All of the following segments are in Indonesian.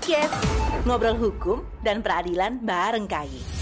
Podcast Ngobrol Hukum dan Peradilan bareng KAI.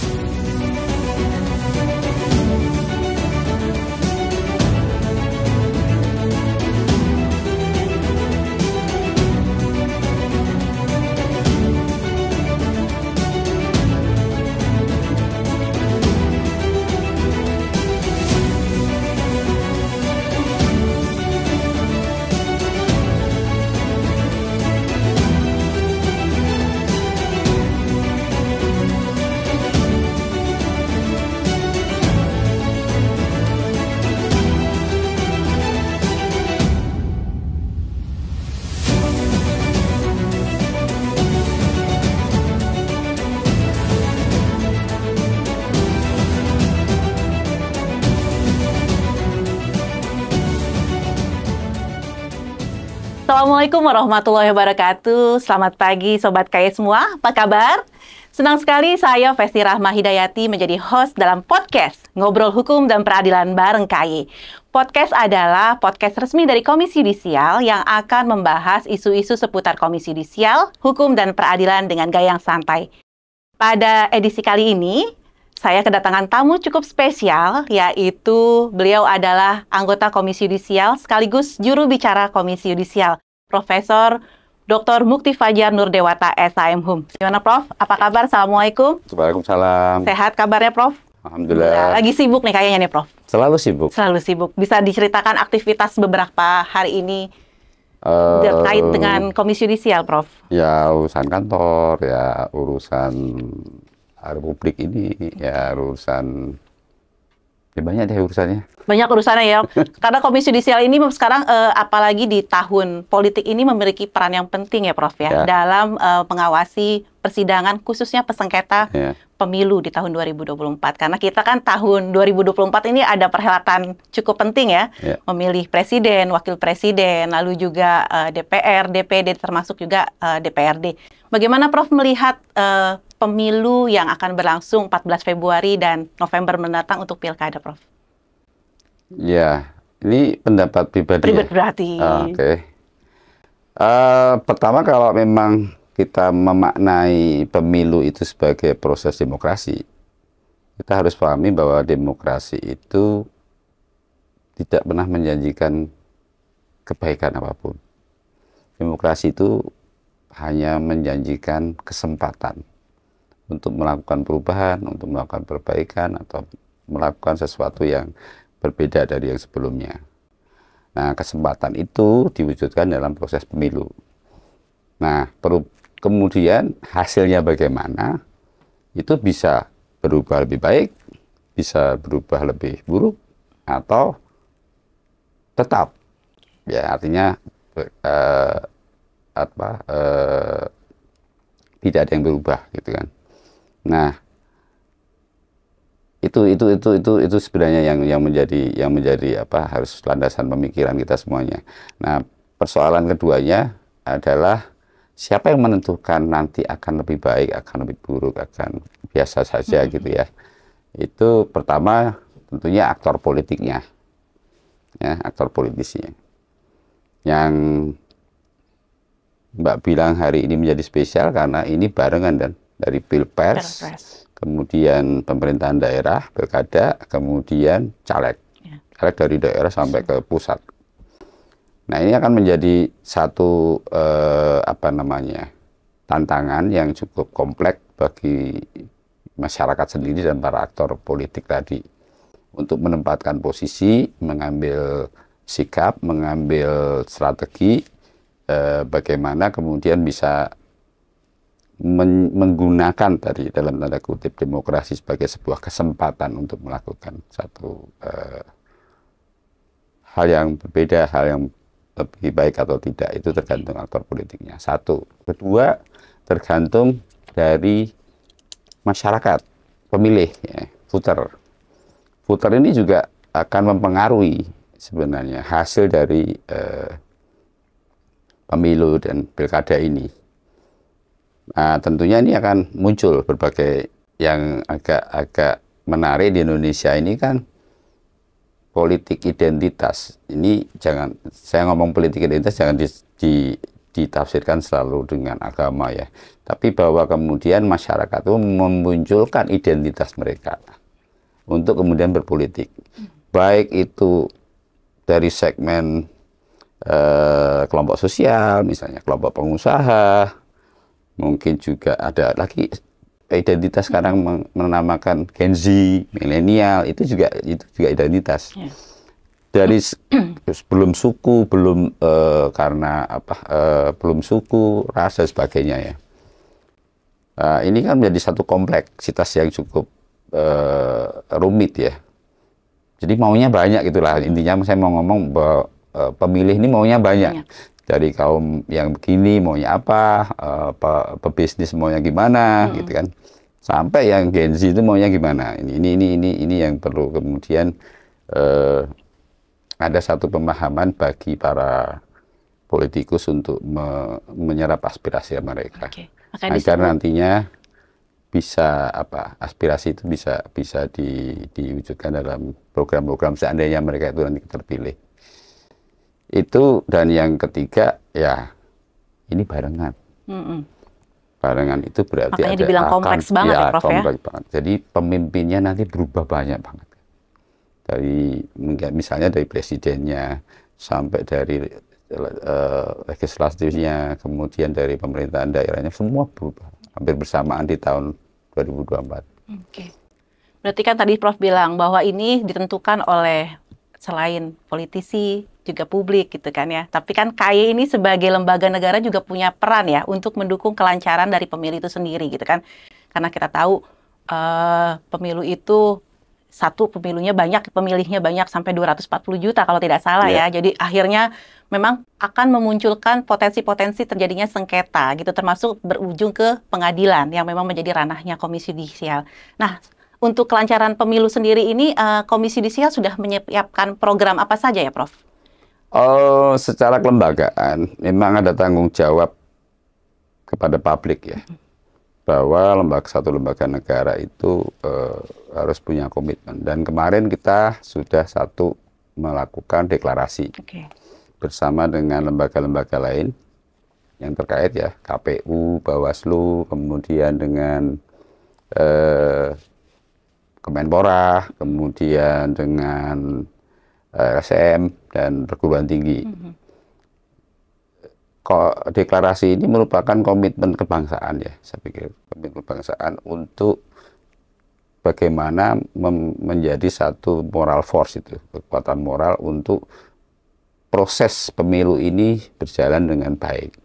Assalamualaikum warahmatullahi wabarakatuh. Selamat pagi Sobat KAI semua, apa kabar? Senang sekali saya Festi Rahma Hidayati menjadi host dalam podcast Ngobrol Hukum dan Peradilan bareng KAI. Podcast adalah podcast resmi dari Komisi Yudisial yang akan membahas isu-isu seputar Komisi Yudisial, hukum dan peradilan dengan gaya yang santai. Pada edisi kali ini, saya kedatangan tamu cukup spesial, yaitu beliau adalah anggota Komisi Yudisial sekaligus juru bicara Komisi Yudisial, Profesor Dr. Mukti Fajar Nurdewata, SHM. Gimana Prof? Apa kabar? Assalamualaikum. Waalaikumsalam. Sehat kabarnya Prof? Alhamdulillah. Lagi sibuk nih kayaknya nih Prof? Selalu sibuk. Selalu sibuk. Bisa diceritakan aktivitas beberapa hari ini terkait dengan Komisi Yudisial, Prof? Ya urusan kantor, ya urusan Republik ini, ya urusan, ya banyak deh urusannya. Banyak urusannya ya, karena Komisi Yudisial ini sekarang apalagi di tahun politik ini memiliki peran yang penting ya Prof ya, dalam mengawasi persidangan khususnya pesengketa pemilu di tahun 2024. Karena kita kan tahun 2024 ini ada perhelatan cukup penting ya, memilih presiden, wakil presiden, lalu juga DPR, DPD, termasuk juga DPRD. Bagaimana Prof melihat pemilu yang akan berlangsung 14 Februari dan November mendatang untuk pilkada, Prof? Ya, ini pendapat pribadi. Pribadi berarti. Oke. Pertama, kalau memang kita memaknai pemilu itu sebagai proses demokrasi, kita harus pahami bahwa demokrasi itu tidak pernah menjanjikan kebaikan apapun. Demokrasi itu hanya menjanjikan kesempatan untuk melakukan perubahan, untuk melakukan perbaikan, atau melakukan sesuatu yang berbeda dari yang sebelumnya. Nah, kesempatan itu diwujudkan dalam proses pemilu. Nah, kemudian hasilnya bagaimana, itu bisa berubah lebih baik, bisa berubah lebih buruk, atau tetap. Ya, artinya tidak ada yang berubah, gitu kan. Nah, itu sebenarnya yang menjadi apa, harus landasan pemikiran kita semuanya. Nah, persoalan keduanya adalah siapa yang menentukan nanti akan lebih baik, akan lebih buruk, akan biasa saja gitu ya. Itu pertama tentunya aktor politiknya, ya, aktor politisnya. Yang Mbak bilang hari ini menjadi spesial karena ini barengan dan dari Pilpres, kemudian pemerintahan daerah, pilkada, kemudian caleg. Caleg dari daerah sampai ke pusat. Nah, ini akan menjadi satu tantangan yang cukup kompleks bagi masyarakat sendiri dan para aktor politik tadi untuk menempatkan posisi, mengambil sikap, mengambil strategi, bagaimana kemudian bisa menggunakan tadi dalam tanda kutip demokrasi sebagai sebuah kesempatan untuk melakukan satu hal yang berbeda, hal yang lebih baik atau tidak, itu tergantung aktor politiknya. Satu. Kedua, tergantung dari masyarakat, pemilih, ya, voter. Voter ini juga akan mempengaruhi sebenarnya hasil dari pemilu dan pilkada ini. Nah, tentunya ini akan muncul berbagai yang agak menarik di Indonesia ini kan politik identitas. Ini jangan, saya ngomong politik identitas jangan ditafsirkan selalu dengan agama ya. Tapi bahwa kemudian masyarakat itu memunculkan identitas mereka untuk kemudian berpolitik. Baik itu dari segmen kelompok sosial, misalnya kelompok pengusaha, mungkin juga ada lagi identitas sekarang menamakan Gen Z, milenial, itu juga identitas. Dari belum suku, belum karena belum suku, ras dan sebagainya ya. Ini kan menjadi satu kompleksitas yang cukup rumit ya. Jadi maunya banyak itulah intinya. Saya mau ngomong bahwa pemilih ini maunya banyak. Dari kaum yang begini maunya apa, pebisnis maunya gimana, gitu kan. Sampai yang Gen Z itu maunya gimana. Ini yang perlu kemudian ada satu pemahaman bagi para politikus untuk menyerap aspirasi mereka. Agar nantinya bisa aspirasi itu bisa diwujudkan dalam program-program seandainya mereka itu nanti terpilih. Itu, dan yang ketiga ya ini barengan. Barengan itu berarti makanya dibilang kompleks banget ya, Prof, kompleks banget. Jadi pemimpinnya nanti berubah banyak banget. Dari misalnya dari presidennya sampai dari legislatifnya, kemudian dari pemerintahan daerahnya, semua berubah hampir bersamaan di tahun 2024. Oke. Berarti kan tadi Prof bilang bahwa ini ditentukan oleh selain politisi juga publik gitu kan ya. Tapi kan KAI ini sebagai lembaga negara juga punya peran ya untuk mendukung kelancaran dari pemilu itu sendiri gitu kan. Karena kita tahu pemilu itu satu pemilunya banyak, pemilihnya banyak sampai 240 juta kalau tidak salah ya. Jadi akhirnya memang akan memunculkan potensi-potensi terjadinya sengketa gitu, termasuk berujung ke pengadilan yang memang menjadi ranahnya Komisi Yudisial. Nah, untuk kelancaran pemilu sendiri ini, Komisi Yudisial sudah menyiapkan program apa saja ya, Prof? Secara kelembagaan, memang ada tanggung jawab kepada publik ya, bahwa satu lembaga negara itu harus punya komitmen. Dan kemarin kita sudah melakukan deklarasi bersama dengan lembaga-lembaga lain yang terkait ya, KPU, Bawaslu, kemudian dengan Kemenpora, kemudian dengan LSM dan perguruan tinggi. Deklarasi ini merupakan komitmen kebangsaan ya, saya pikir komitmen kebangsaan untuk bagaimana menjadi satu moral force itu, kekuatan moral untuk proses pemilu ini berjalan dengan baik,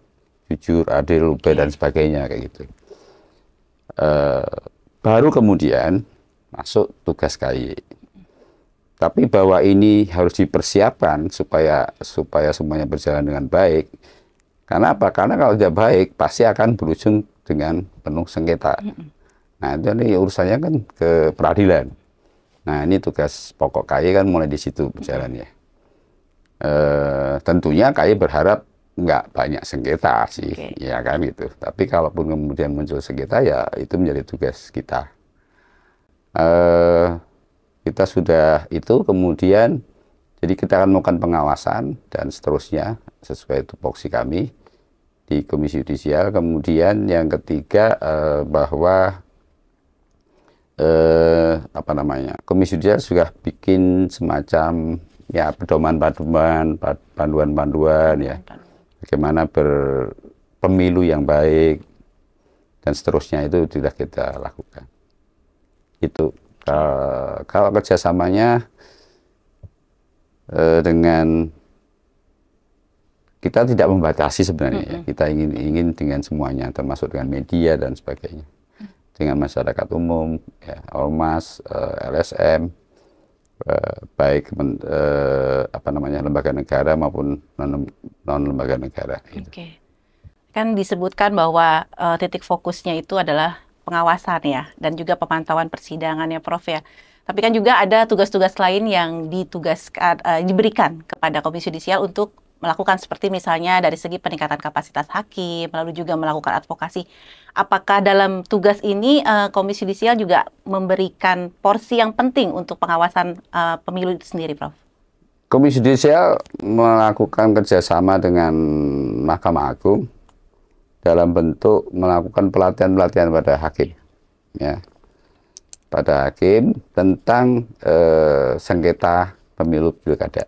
jujur, adil, dan sebagainya kayak gitu. Baru kemudian masuk tugas KAI. Tapi bahwa ini harus dipersiapkan supaya semuanya berjalan dengan baik. Karena apa? Karena kalau tidak baik pasti akan berujung dengan penuh sengketa. Nah, itu ini urusannya kan ke peradilan. Nah, ini tugas pokok KAI kan mulai di situ berjalannya. Tentunya KAI berharap nggak banyak sengketa sih, ya kan gitu. Tapi kalaupun kemudian muncul sengketa ya itu menjadi tugas kita. Kita sudah itu kemudian jadi kita akan melakukan pengawasan dan seterusnya sesuai tupoksi kami di Komisi Yudisial. Kemudian yang ketiga bahwa Komisi Yudisial sudah bikin semacam ya panduan-panduan ya bagaimana berpemilu yang baik dan seterusnya, itu sudah kita lakukan. Itu kalau kerjasamanya dengan kita tidak membatasi sebenarnya ya. Kita ingin dengan semuanya, termasuk dengan media dan sebagainya, dengan masyarakat umum, ya, ormas, LSM, baik lembaga negara maupun non lembaga negara. Gitu. Kan disebutkan bahwa titik fokusnya itu adalah pengawasan ya, dan juga pemantauan persidangan ya, Prof ya. Tapi kan juga ada tugas-tugas lain yang diberikan kepada Komisi Yudisial untuk melakukan seperti misalnya dari segi peningkatan kapasitas hakim, lalu juga melakukan advokasi. Apakah dalam tugas ini Komisi Yudisial juga memberikan porsi yang penting untuk pengawasan pemilu itu sendiri, Prof? Komisi Judisial melakukan kerjasama dengan Mahkamah Agung dalam bentuk melakukan pelatihan-pelatihan pada hakim, ya, pada hakim tentang sengketa pemilu pilkada.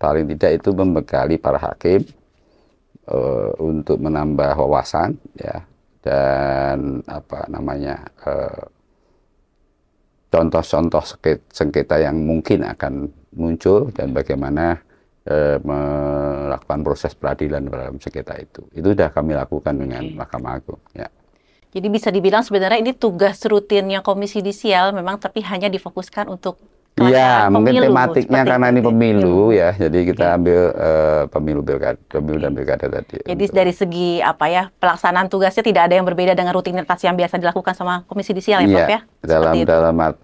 Paling tidak itu membekali para hakim untuk menambah wawasan, ya, dan apa namanya contoh-contoh sengketa yang mungkin akan muncul dan bagaimana melakukan proses peradilan dalam sengketa itu. Itu sudah kami lakukan dengan Mahkamah Agung. Ya. Jadi bisa dibilang sebenarnya ini tugas rutinnya Komisi Judisial memang, tapi hanya difokuskan untuk Iya, mungkin pemilu, tematiknya karena ini pemilu ya, jadi kita ambil pemilu dan pilkada tadi. Jadi dari segi apa ya, pelaksanaan tugasnya tidak ada yang berbeda dengan rutinitas yang biasa dilakukan sama Komisi Judisial ya, Prof ya?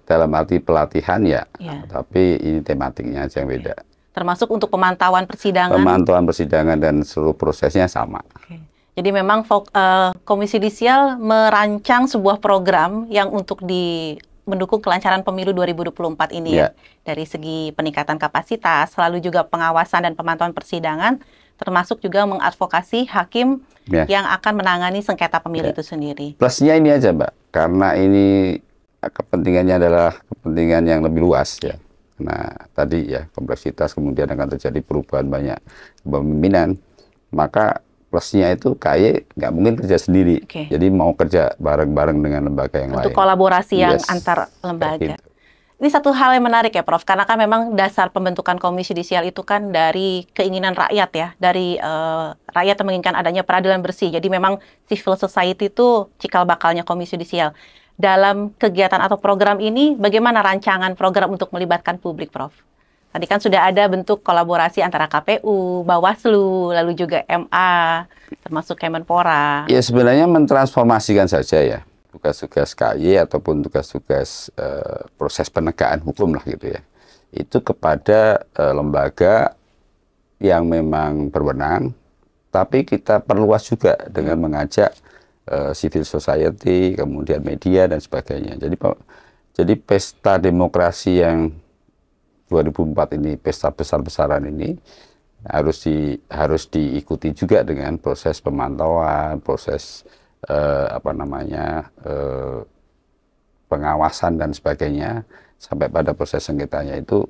Dalam arti pelatihan ya, tapi ini tematiknya aja yang beda. Termasuk untuk pemantauan persidangan. Pemantauan persidangan dan seluruh prosesnya sama. Jadi memang Komisi Judisial merancang sebuah program yang untuk mendukung kelancaran pemilu 2024 ini ya. Dari segi peningkatan kapasitas, lalu juga pengawasan dan pemantauan persidangan, termasuk juga mengadvokasi hakim yang akan menangani sengketa pemilu itu sendiri. Plusnya ini aja, Mbak, karena ini kepentingannya adalah kepentingan yang lebih luas ya. Nah, tadi ya kompleksitas, kemudian akan terjadi perubahan banyak kepemimpinan, maka plusnya itu KAY nggak mungkin kerja sendiri, jadi mau kerja bareng-bareng dengan lembaga yang lain. Untuk kolaborasi yang antar lembaga. Gitu. Ini satu hal yang menarik ya, Prof, karena kan memang dasar pembentukan Komisi Judisial itu kan dari keinginan rakyat ya, dari rakyat yang menginginkan adanya peradilan bersih. Jadi memang civil society itu cikal bakalnya Komisi Judisial. Dalam kegiatan atau program ini, bagaimana rancangan program untuk melibatkan publik, Prof? Tadi kan sudah ada bentuk kolaborasi antara KPU, Bawaslu, lalu juga MA, termasuk Kemenpora. Ya sebenarnya mentransformasikan saja ya tugas-tugas KAY ataupun tugas-tugas proses penegakan hukum lah gitu ya. Itu kepada lembaga yang memang berwenang, tapi kita perluas juga dengan mengajak civil society, kemudian media dan sebagainya. Jadi pesta demokrasi yang 2004 ini, pesta besar-besaran ini harus diikuti juga dengan proses pemantauan, proses pengawasan dan sebagainya, sampai pada proses sengketanya itu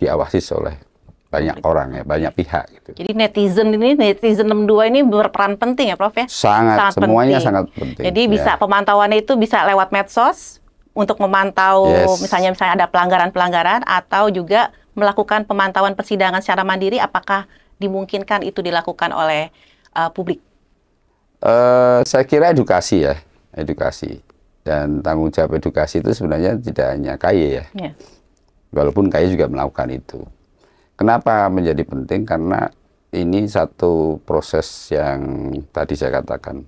diawasi oleh banyak orang ya, banyak pihak gitu. Jadi netizen 62 ini berperan penting ya, Prof ya? Sangat semuanya penting. Sangat penting. Jadi bisa pemantauannya itu bisa lewat medsos untuk memantau misalnya ada pelanggaran-pelanggaran, atau juga melakukan pemantauan persidangan secara mandiri. Apakah dimungkinkan itu dilakukan oleh publik? Saya kira edukasi ya, edukasi dan tanggung jawab edukasi itu sebenarnya tidak hanya KAY ya, walaupun KAY juga melakukan itu. Kenapa menjadi penting? Karena ini satu proses yang tadi saya katakan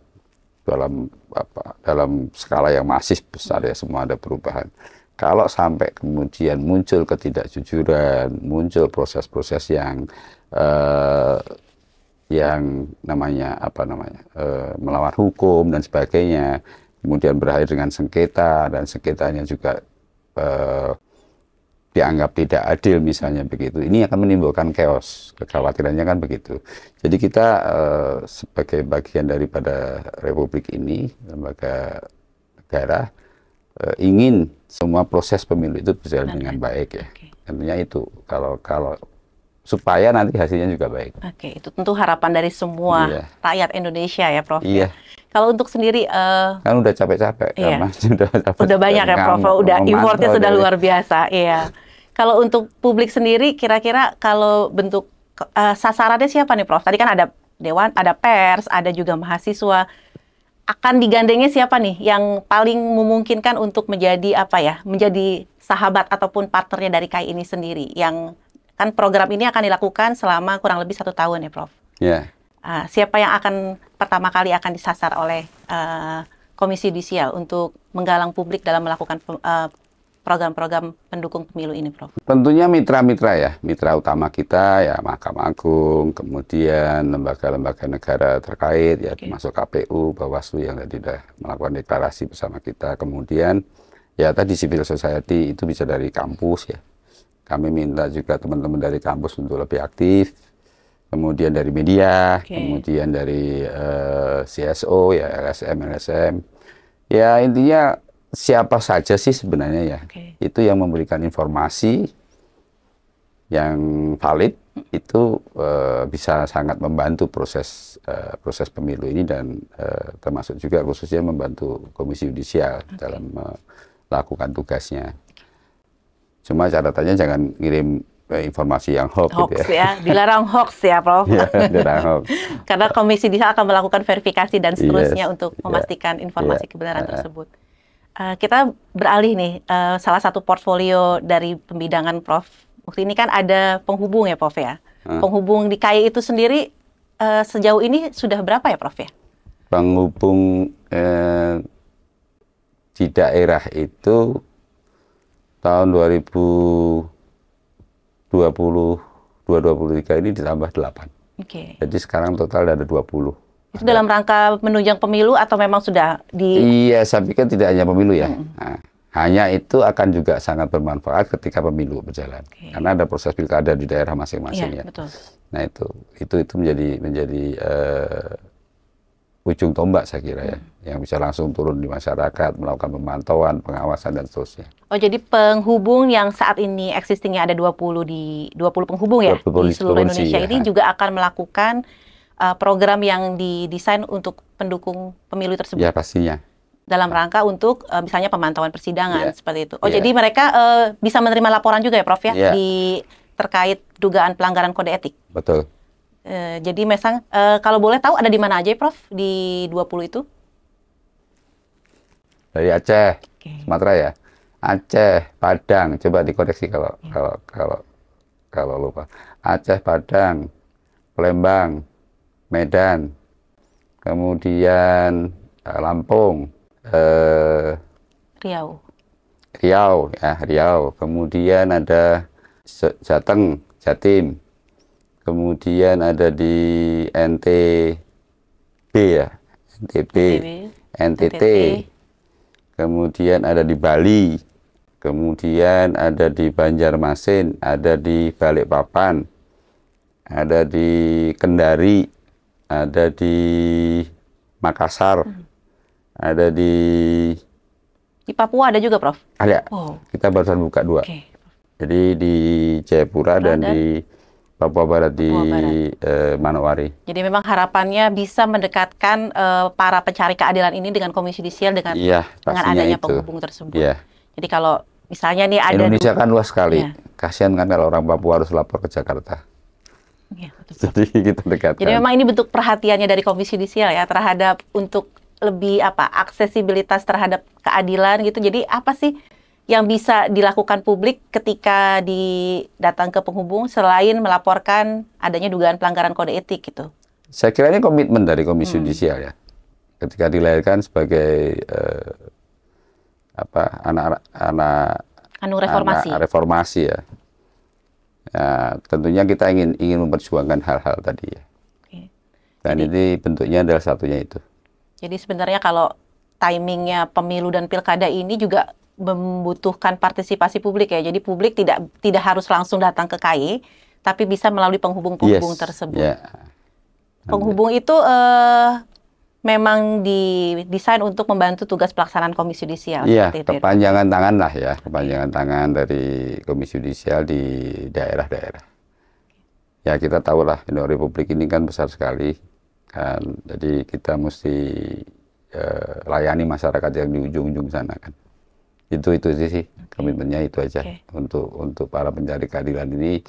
dalam skala yang masif besar ya, semua ada perubahan. Kalau sampai kemudian muncul ketidakjujuran, muncul proses-proses yang melawan hukum dan sebagainya, kemudian berakhir dengan sengketa dan sengketanya juga dianggap tidak adil misalnya begitu, ini akan menimbulkan chaos, kekhawatirannya kan begitu. Jadi kita sebagai bagian daripada republik ini, lembaga negara, ingin semua proses pemilu itu berjalan dengan baik ya. Tentunya itu kalau supaya nanti hasilnya juga baik. Itu tentu harapan dari semua rakyat Indonesia ya, Prof. Iya. Kalau untuk sendiri kan udah capek-capek karena sudah banyak ya, Prof. Udah importnya sudah luar biasa. Iya. Kalau untuk publik sendiri, kira-kira kalau bentuk sasarannya siapa nih, Prof? Tadi kan ada dewan, ada pers, ada juga mahasiswa. Akan digandengnya siapa nih yang paling memungkinkan untuk menjadi menjadi sahabat ataupun partnernya dari KAY ini sendiri? Yang kan program ini akan dilakukan selama kurang lebih 1 tahun ya, Prof. Siapa yang pertama kali akan disasar oleh Komisi Judisial untuk menggalang publik dalam melakukan program-program pendukung pemilu ini, Prof? Tentunya mitra-mitra ya, mitra utama kita ya Mahkamah Agung, kemudian lembaga-lembaga negara terkait ya, termasuk KPU, Bawaslu yang tadi sudah melakukan deklarasi bersama kita, kemudian ya tadi civil society itu bisa dari kampus ya, kami minta juga teman-teman dari kampus untuk lebih aktif, kemudian dari media, kemudian dari CSO, ya LSM. Ya intinya siapa saja sih sebenarnya ya, itu yang memberikan informasi yang valid, itu bisa sangat membantu proses pemilu ini, dan termasuk juga khususnya membantu Komisi Yudisial dalam melakukan tugasnya. Cuma catatannya jangan ngirim informasi yang hoax gitu ya. Dilarang hoax ya, Prof. Ya, dilarang hoax. Karena Komisi Yudisial akan melakukan verifikasi dan seterusnya untuk memastikan informasi kebenaran tersebut. Kita beralih nih, salah satu portfolio dari pembidangan Prof Mukti ini kan ada penghubung ya, Prof ya. Penghubung di KAI itu sendiri sejauh ini sudah berapa ya, Prof ya? Penghubung di daerah itu tahun 2023 ini ditambah 8. Jadi sekarang total ada 20. Itu dalam rangka menunjang pemilu atau memang sudah di... Iya, saya pikir tidak hanya pemilu ya. Nah, hanya itu akan juga sangat bermanfaat ketika pemilu berjalan. Karena ada proses pilkada di daerah masing-masing ya. Betul. Nah itu menjadi ujung tombak saya kira ya, yang bisa langsung turun di masyarakat, melakukan pemantauan, pengawasan dan seterusnya. Oh, jadi penghubung yang saat ini existingnya ada 20 penghubung ya 20 di seluruh Indonesia ini juga akan melakukan program yang didesain untuk pendukung pemilu tersebut. Ya pastinya. Dalam rangka untuk misalnya pemantauan persidangan seperti itu. Oh, jadi mereka bisa menerima laporan juga ya, Prof ya, di terkait dugaan pelanggaran kode etik. Betul. Jadi memang kalau boleh tahu ada di mana aja, Prof, di 20 itu? Dari Aceh, Sumatera ya. Aceh, Padang, coba dikoreksi kalau lupa. Aceh, Padang, Palembang, Medan, kemudian Lampung, Riau, kemudian ada Jateng, Jatim, kemudian ada di NTB ya, NTT, kemudian ada di Bali, kemudian ada di Banjarmasin, ada di Balikpapan, ada di Kendari, ada di Makassar, ada di Papua ada juga, Prof? Ada. Kita barusan buka 2. Jadi di Jayapura dan di Papua Barat, di Manowari. Jadi memang harapannya bisa mendekatkan para pencari keadilan ini dengan Komisi Yudisial dengan adanya penghubung tersebut. Jadi kalau misalnya nih ada Indonesia kan luas sekali. Kasihan kan kalau orang Papua harus lapor ke Jakarta. Jadi kita dekatkan. Jadi memang ini bentuk perhatiannya dari Komisi Yudisial ya terhadap untuk lebih aksesibilitas terhadap keadilan gitu. Jadi apa sih yang bisa dilakukan publik ketika datang ke penghubung selain melaporkan adanya dugaan pelanggaran kode etik gitu? Saya kira ini komitmen dari Komisi Yudisial ya. Ketika dilahirkan sebagai anak reformasi ya. Ya, tentunya kita ingin memperjuangkan hal-hal tadi ya. Dan ini bentuknya adalah satunya itu. Jadi sebenarnya kalau timingnya pemilu dan pilkada ini juga membutuhkan partisipasi publik ya. Jadi publik tidak harus langsung datang ke KAI, tapi bisa melalui penghubung-penghubung tersebut. Penghubung itu memang didesain untuk membantu tugas pelaksanaan Komisi Yudisial. Iya, kepanjangan tangan lah ya, kepanjangan tangan dari Komisi Yudisial di daerah-daerah. Ya kita tahu lah, Republik ini kan besar sekali. Jadi kita mesti layani masyarakat yang di ujung-ujung sana kan. Itu sih komitmennya itu aja untuk para pencari keadilan ini,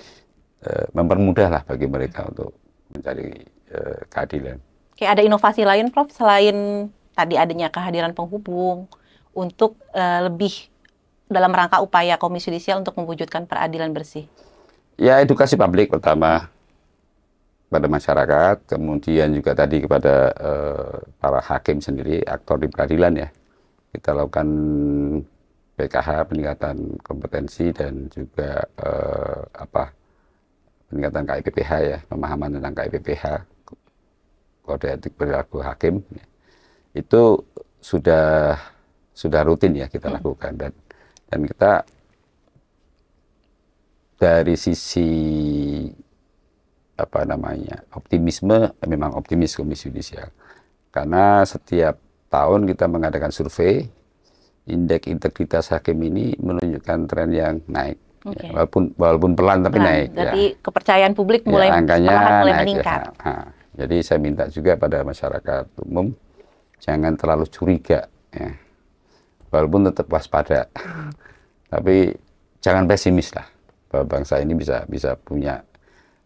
mempermudah lah bagi mereka untuk mencari keadilan. Ada inovasi lain, Prof, selain tadi adanya kehadiran penghubung untuk lebih dalam rangka upaya Komisi Yudisial untuk mewujudkan peradilan bersih? Ya edukasi publik pertama pada masyarakat, kemudian juga tadi kepada para hakim sendiri, aktor di peradilan ya. Kita lakukan PKH, peningkatan kompetensi, dan juga peningkatan KIPPH ya, pemahaman tentang KIPPH, kode etik perilaku hakim. Itu sudah rutin ya kita lakukan, dan kita dari sisi apa namanya optimisme, memang optimis Komisi Yudisial, karena setiap tahun kita mengadakan survei, indeks integritas hakim ini menunjukkan tren yang naik. Okay. Ya, walaupun pelan tapi naik. Jadi ya. kepercayaan publik mulai angkanya mulai naik, meningkat. Ya. Nah, jadi saya minta juga pada masyarakat umum jangan terlalu curiga, ya. Walaupun tetap waspada, tapi jangan pesimis lah. Bahwa bangsa ini bisa punya,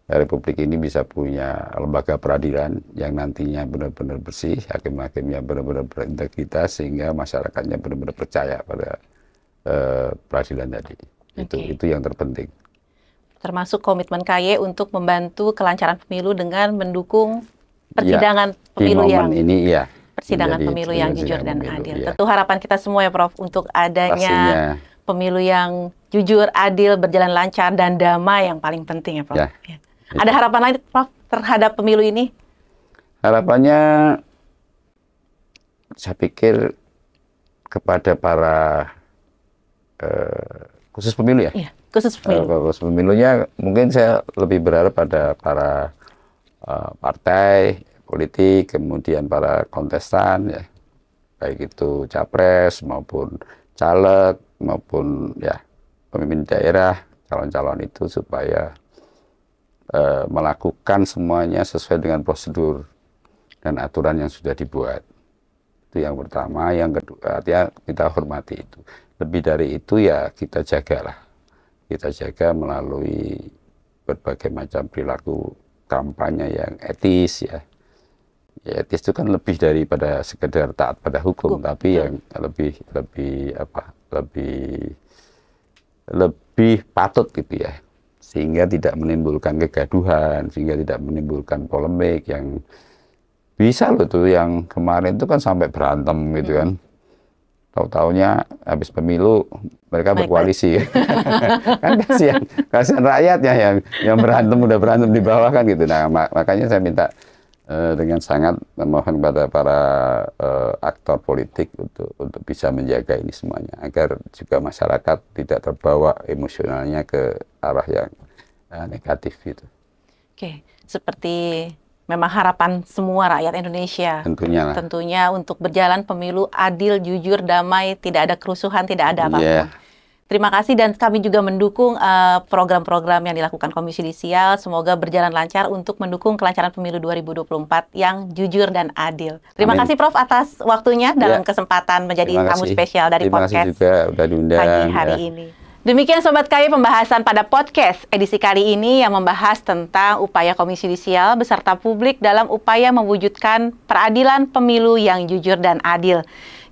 Republik ini bisa punya lembaga peradilan yang nantinya benar-benar bersih, hakim-hakimnya benar-benar berintegritas, sehingga masyarakatnya benar-benar percaya pada peradilan tadi. Itu yang terpenting. Termasuk komitmen KY untuk membantu kelancaran pemilu dengan mendukung persidangan pemilu yang ini, persidangan pemilu yang jujur dan adil. Tentu harapan kita semua ya Prof untuk adanya pemilu yang jujur, adil, berjalan lancar dan damai yang paling penting ya Prof. Ya. Ada harapan lain Prof terhadap pemilu ini? Harapannya saya pikir kepada para khusus pemilu ya. Iya, khusus pemilu. Khusus pemilunya mungkin saya lebih berharap pada para partai politik, kemudian para kontestan ya, baik itu capres maupun caleg maupun ya pemimpin daerah, calon-calon itu supaya melakukan semuanya sesuai dengan prosedur dan aturan yang sudah dibuat. Itu yang pertama. Yang kedua, artinya kita hormati itu. Lebih dari itu ya kita jagalah. Kita jaga melalui berbagai macam perilaku kampanye yang etis ya. Ya, etis itu kan lebih daripada sekedar taat pada hukum, tapi yang lebih patut gitu ya. Sehingga tidak menimbulkan kegaduhan, sehingga tidak menimbulkan polemik yang bisa loh tuh, yang kemarin itu kan sampai berantem gitu kan. Tahu-taunya habis pemilu mereka berkoalisi. Kan kasihan rakyatnya yang udah berantem di bawah kan gitu. Nah, makanya saya minta dengan sangat memohon kepada para aktor politik untuk bisa menjaga ini semuanya, agar juga masyarakat tidak terbawa emosionalnya ke arah yang negatif gitu. Oke, seperti memang harapan semua rakyat Indonesia. Tentunya untuk berjalan pemilu adil, jujur, damai, tidak ada kerusuhan, tidak ada apapun. Terima kasih, dan kami juga mendukung program-program yang dilakukan Komisi Yudisial. Semoga berjalan lancar untuk mendukung kelancaran pemilu 2024 yang jujur dan adil. Terima kasih Prof atas waktunya dalam kesempatan menjadi tamu spesial dari podcast. Terima kasih juga udah diundang pagi hari ini. Demikian Sobat KY pembahasan pada podcast edisi kali ini yang membahas tentang upaya Komisi Yudisial beserta publik dalam upaya mewujudkan peradilan pemilu yang jujur dan adil.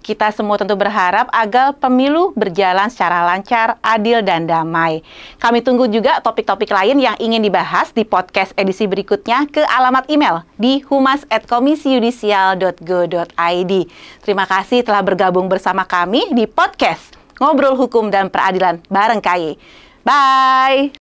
Kita semua tentu berharap agar pemilu berjalan secara lancar, adil, dan damai. Kami tunggu juga topik-topik lain yang ingin dibahas di podcast edisi berikutnya ke alamat email di humas@komisiyudisial.go.id. Terima kasih telah bergabung bersama kami di podcast Ngobrol Hukum dan Peradilan bareng KY. Bye!